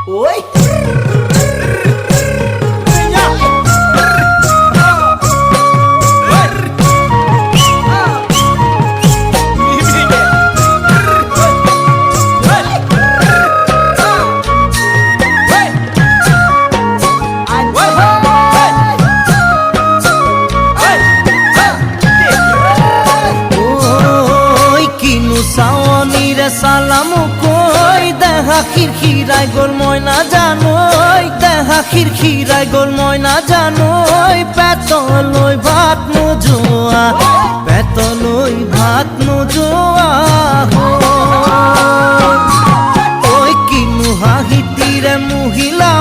ওই সালামু কই দেখা খিরখিরাই গোল ময়না জানোই দেখা খিরখিরাই গোল ময়না জানোই পেতলই ভাত নোজোয়া পেতলই ভাত নোজোয়া ওই কিনু হাহিতিরে মহিলা